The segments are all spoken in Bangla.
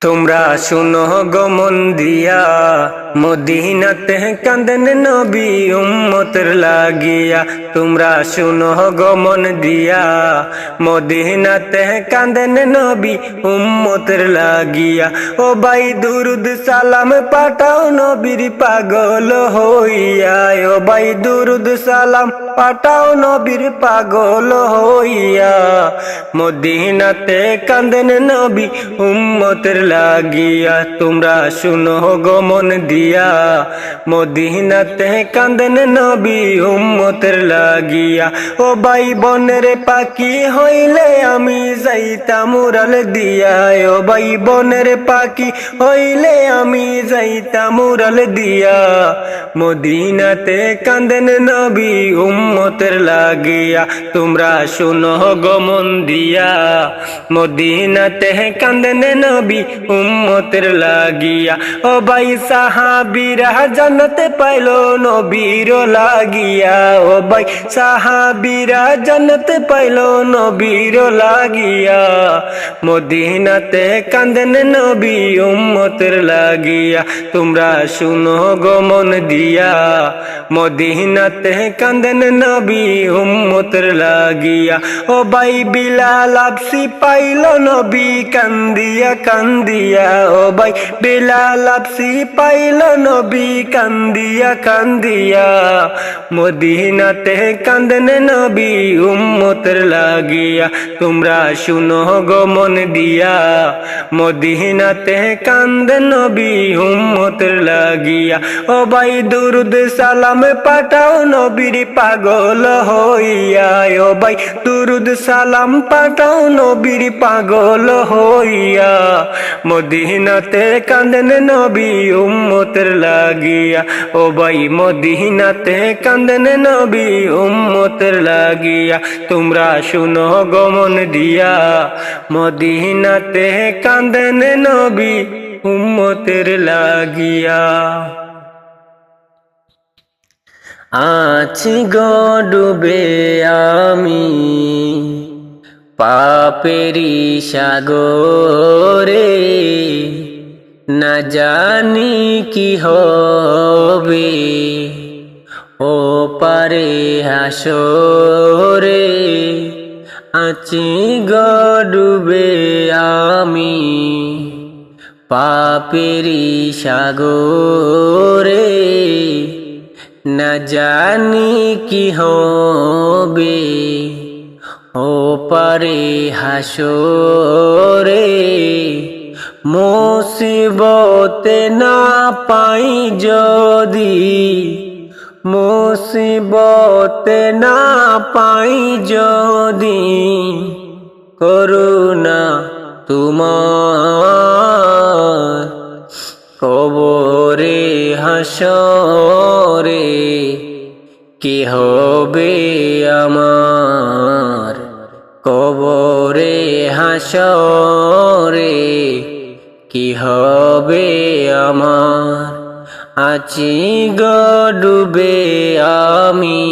তোমরা শুনো গো মন দিয়া, মদিনাতে কাঁদেন নবী উম্মতের লাগিয়া। তোমরা শুনো গো মন দিয়া, মদিনাতে কাঁদেন নবী উম্মতের লাগিয়া। ও ভাই দুরুদ সালাম পাঠাও নবীর পাগল হইয়া। ও ভাই দুরুদ সালাম পাঠাও নবীর পাগল হইয়া। মদিনাতে কাঁদেন নবী উম্মতের লাগিয়া। তোমরা শুনো গো মন দিয়া, মদিনাতে কাঁদেন নবী উম্মতের লাগিয়া। ও ভাই বনের পাখি হইলে আমি যাইতাম উড়াল দিয়া। ও ভাই বনের পাখি হইলে আমি যাইতাম উড়াল দিয়া। মদিনাতে কাঁদেন নবী উম্মতের লাগিয়া। তোমরা শুনো গো মন দিয়া, মদিনাতে কাঁদেন নবী উম্মতের লাগিয়া। ও ভাই সাহাবীরা জান্নাতে পাইলো নবীর লাগিয়া। ও ভাই সাহাবীরা জান্নাতে পাইলো নবীর লাগিয়া। মদিনাতে কাঁদেন নবী উম্মতের লাগিয়া। তোমরা শুনো গো মন দিয়া, মদিনাতে কাঁদেন নবী উম্মতের লাগিয়া। ও ভাই বিলাল আবসি পাইলো নবী কান্দিয়া কান্দিয়া। ও ভাই বিলাল আবসি পাইলো নবী কান্দিয়া কান্দিয়া। মদিনাতে কাঁদেন নবী উম্মতের লাগিয়া। তোমরা শুনো গো মন দিয়া, মদিনাতে কাঁদেন নবী উম্মতের লাগিয়া। ও ভাই দুরুদ সালাম পাঠাও নবীর পাগল হইয়া। ও ভাই দুরুদ সালাম পাঠাও নবীর পাগল হইয়া। মদিনাতে কাঁদেন নবী উম্মতের লাগিয়া। ও ভাই মদিনাতে কাঁদেন নবী উম্মতের লাগিয়া। তোমরা শুনো গো মন দিয়া, মদিনাতে কাঁদেন নবী উম্মতের লাগিয়া। আছি গো ডুবে আমি পাপেরি সাগরে, না জানি কি হবে ও পারে হাসরে। আছি গো ডুবে আমি পাপেরি সাগরে, না জানি কি হবে ও পারে হাসরে। মুসিবতে না পাই যদি, মুসিবতে না পাই যদি, করুণা তোমার কবরে হাসরে। কি হবে আমার কবরে হাসরে, কি হবে আমার। আছি গো ডুবে আমি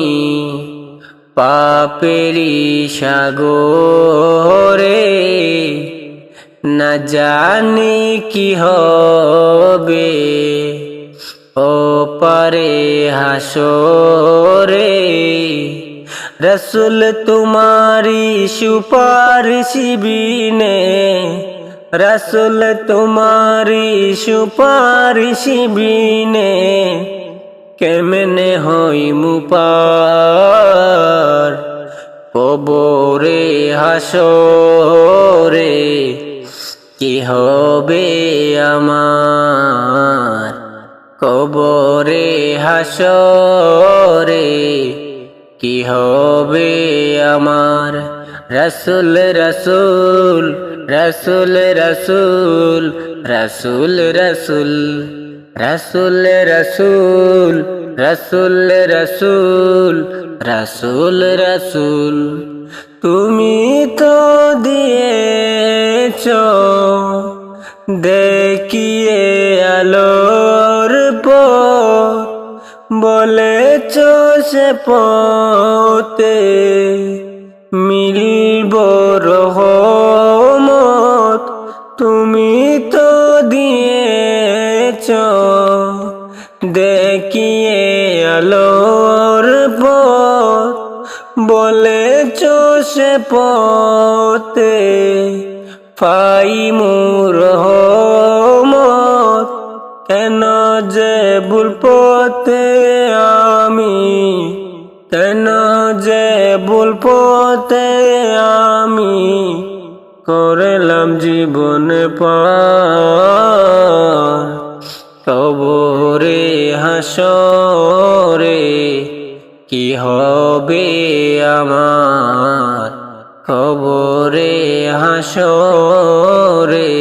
পাপেরি সাগরে, না জানি কি হবে ও পারে হাসরে। রসুল তোমারি সুপারিশ বিনে, রসুল তোমারি সুপারিশ বিনে, কেমনে হইমু পার কবরে হাসরে। কি হবে আমার কবরে হাসরে, কি হবে আমার। রসুল রসুল রসুল রসুল রসুল রসুল রসুল রসুল রসুল রসুল রসুল রসুল। তুমি তো দিয়েছ দেখিয়ে আলোর পথ, বলেছ সে পথে মিলব রহমত। তুমি তো দেখিয়ে আলোর পথ বলেছ সে পথে পাই মোর রহমত। কেন যে ভুল পথে আমি, কেন যে ভুল পথে আমি করলাম জীবন পার। কবরে হাসরে কি হবে আমার, কবরে হাসরে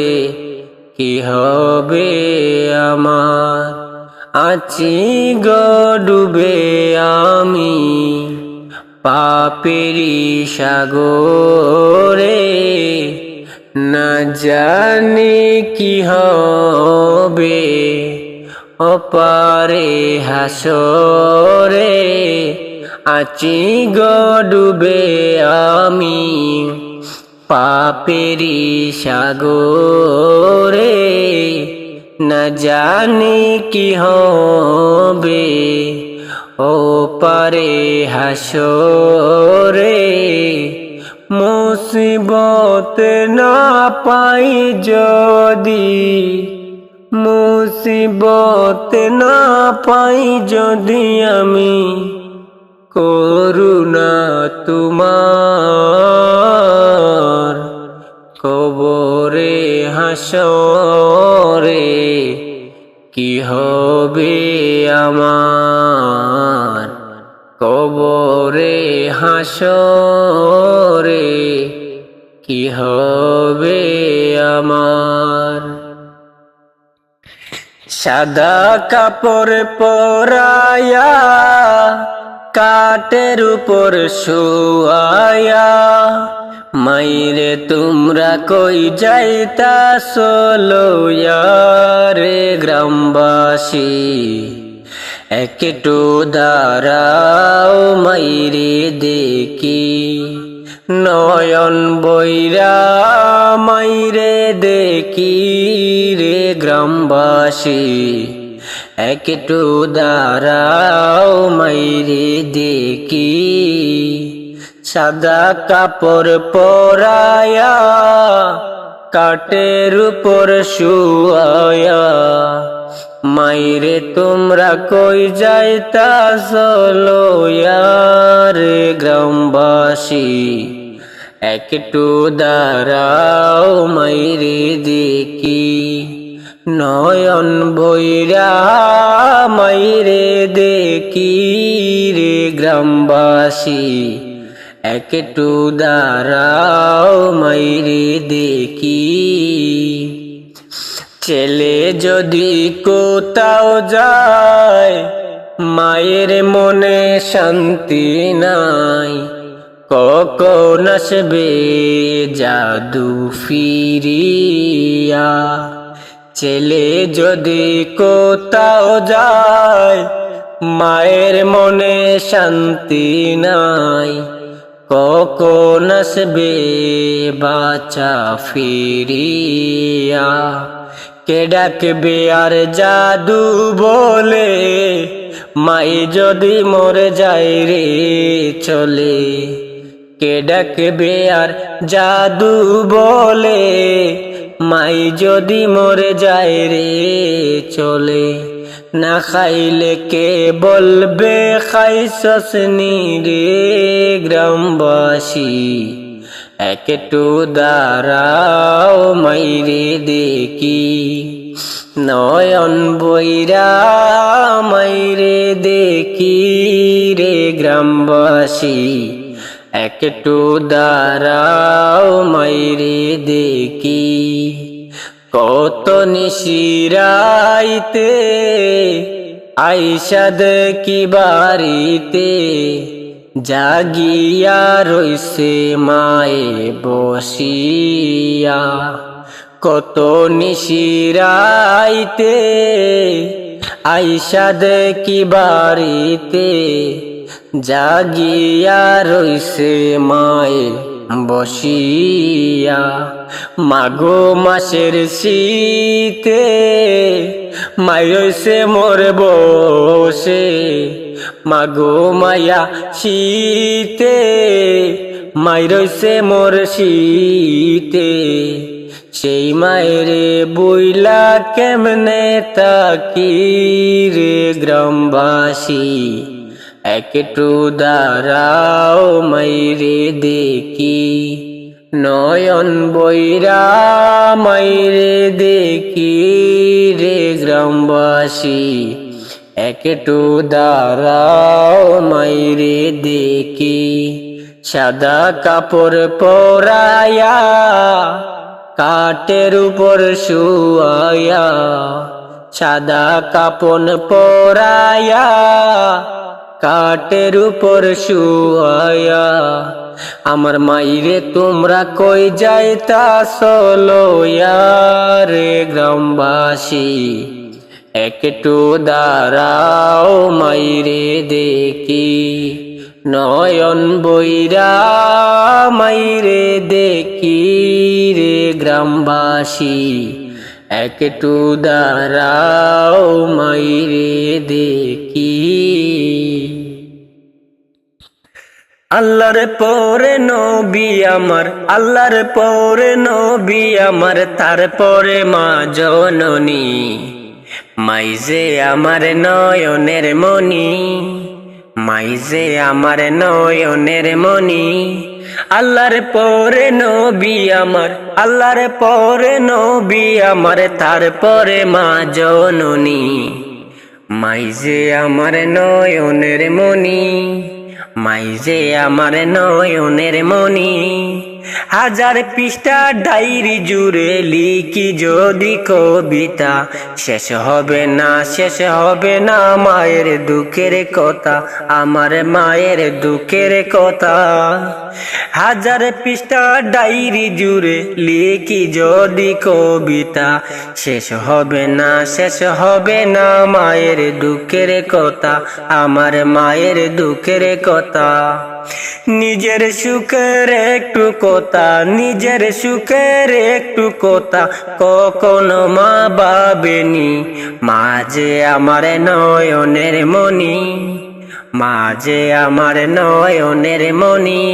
কি হবে আমার। আছি গো ডুবে আমি পাপেরি সাগরে, না জানি কি হবে অপারে হাসরে। আছি গো ডুবে আমি পাপেরি সাগরে, না জানি কি হবে ওপারে হাসরে। মুসিবত না পাই যদি, মুসিবত না পাই যদি আমি করুণা তোমার। কবরে হাসরে কি হবে আমার, কবরে হাসরে কি হবে আমার। সাদা কাপড় পরায়া কাঠের উপর শুয়ায়া, মাইরে তোমরা কই যাইতাছো লইয়া রে গ্রামবাসী। একটু দাঁড়াও মাইরে দেখি, নয়ন বইরা মাইরে দেখি রে গ্রামবাসী। একটু দাঁড়াও মাইরে দেখি, সাদা কাপড় পরায়া কাঠের উপর শুয়ায়া, মাইরে তোমরা কই যাইতাছো লইয়া রে গ্রামবাসী। একটু দাঁড়াও মাইরে দেখি, নয়ন বইরা মাইরে দেখি রে গ্রামবাসী। একটু দাঁড়াও মাইরে দেখি, ছেলে যদি কোথাও যায় মায়ের মনে শান্তি নাই, কখন আসবে জাদু ফিরিয়া। ছেলে যদি কোথাও যায় মায়ের মনে শান্তি নাই, কখন আসবে বাচ্চা ফিরিয়া। কে ডাকবে আর জাদু বলে, মাই যদি মরে যায় রে চলে। কে ডাকবে আর জাদু বলে, মাই যদি মরে যায় রে চলে। না খাইলে কে বলবে খাইছস নি রে গ্রামবাসী। একটু দাঁড়াও মাইরে দেখি, নয়ন বইরা মাইরে দেখি রে গ্রামবাসী। একটু দাঁড়াও মাইরে দেখি, কত নিশিরাইতে আইসা দেখি বাড়িতে, জাগিয়া রইছে মায়ে বসিয়া। কত নিশিরাইতে আইসা দেখি বাড়িতে, জাগিয়া রইছে মায়ে বসিয়া। মাঘ মাসের শীতে মাই রইছে মোর বসে, মাগো মায়া শীতে, মাই রইছে মোর শীতে। সেই মায়েরে বইলা কেমনে তাকি রে গ্রামবাসী, একটু দাঁড়াও মাইরে দেখি, নয়ন বইরা মাইরে দেখি রে গ্রামবাসী, একটু দাঁড়াও মাইরে দেখি। সাদা কাপড় পরায়া কাঠের উপর শুয়ায়া, সাদা কাপড় পরায়া কাঠের উপর শুয়ায়া, আমার মাইরে তোমরা কই যাইতাছ লইয়া রে গ্রামবাসী, একটু দাঁড়াও মাইরে দেখি, নয়ন বইরা মাইরে দেখি রে গ্রামবাসী, একটু দাঁড়াও মাইরে দেখি। আল্লাহর পরে নবী আমার, আল্লাহর পরে নবী আমার, তারপরে মা জননী, মাইজে আমার নয়নের মনি, মাইজে আমার নয়নের মনি। আল্লাহর পরে নবী আমার, আল্লাহর পরে নবী আমার, তারপরে মা জননী, মাইজে আমার নয়নের মনি, মাইজে আমার নয়নের মনি। হাজার পৃষ্ঠা ডায়েরি জুড়ে লিখি যদি কবিতা, শেষ হবে না, শেষ হবে না মায়ের দুঃখের কথা, আমার মায়ের দুঃখের কথা। হাজার পৃষ্ঠা ডায়েরি জুড়ে লিখি যদি কবিতা, শেষ হবে না, শেষ হবে না মায়ের দুঃখের কথা, আমার মায়ের দুঃখের কথা। নিজের সুখের একটু কথা, নিজের সুখের একটু কথা, কখনো মা ভাবেনি, মা যে আমার নয়নের মনি, মা যে আমার নয়নের মনি।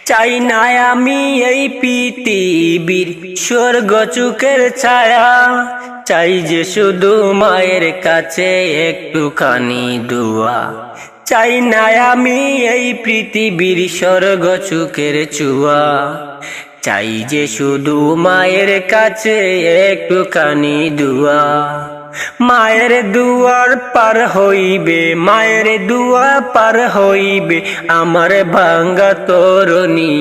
চাই না আমি এই পৃথিবীর স্বর্গ চুকের ছায়া, চাই যে শুধু মায়ের কাছে একটুখানি দোয়া, চাই না আমি এই পৃথিবীর স্বর্গ চুকের চুয়া, চাই যে শুধু মায়ের কাছে একটুখানি দোয়া। মায়ের দুয়ার পার হইবে, মায়ের দুয়ার পার হইবে আমার ভাঙ্গা তরণী,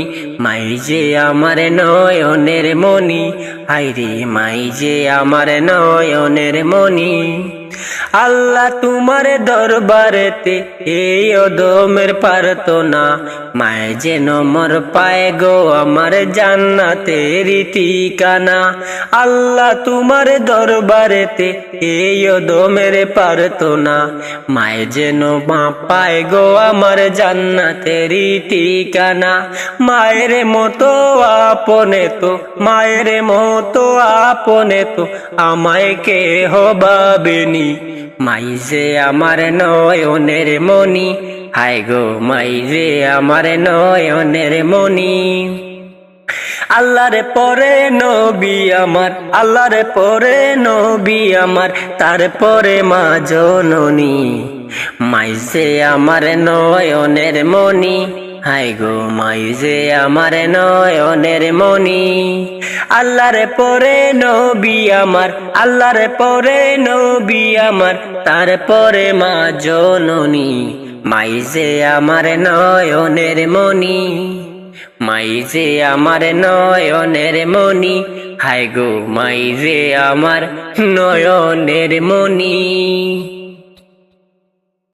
মাই যে আমার নয়নের মনি, হায়রে মাই যে আমার নয়নের মনি। আল্লাহ তোমার দরবারেতে এই অদমের প্রার্থনা, মায় যেন মোর পায় গো আমার জান্নাতের ঠিকানা। আল্লাহ তোমার দরবারেতে এই অদমের প্রার্থনা, মায় যেন মা পায় গো আমার জান্নাতের ঠিকানা। মায়ের মতো আপনে তো, মায়ের মতো আপনে তো আমায় কেহ ভাবেনি, মাই যে আমার নয়নের মনি, হায় গো মাই যে আমার নয়নের মনি। আল্লাহর পরে নবী আমার, আল্লাহর পরে নবী আমার, তারপরে মা জননী, মাই যে আমার নয়নের মনি, হায় গো মাই যে আমার নয়নের মনি। আল্লাহর পরে নবী আমার, আল্লাহর পরে নবী আমার, তারপরে মা জননী, মাই যে আমার নয়নের মনি, মাই যে আমার নয়নের মনি, হায় গো মাই যে আমার নয়নের মনি।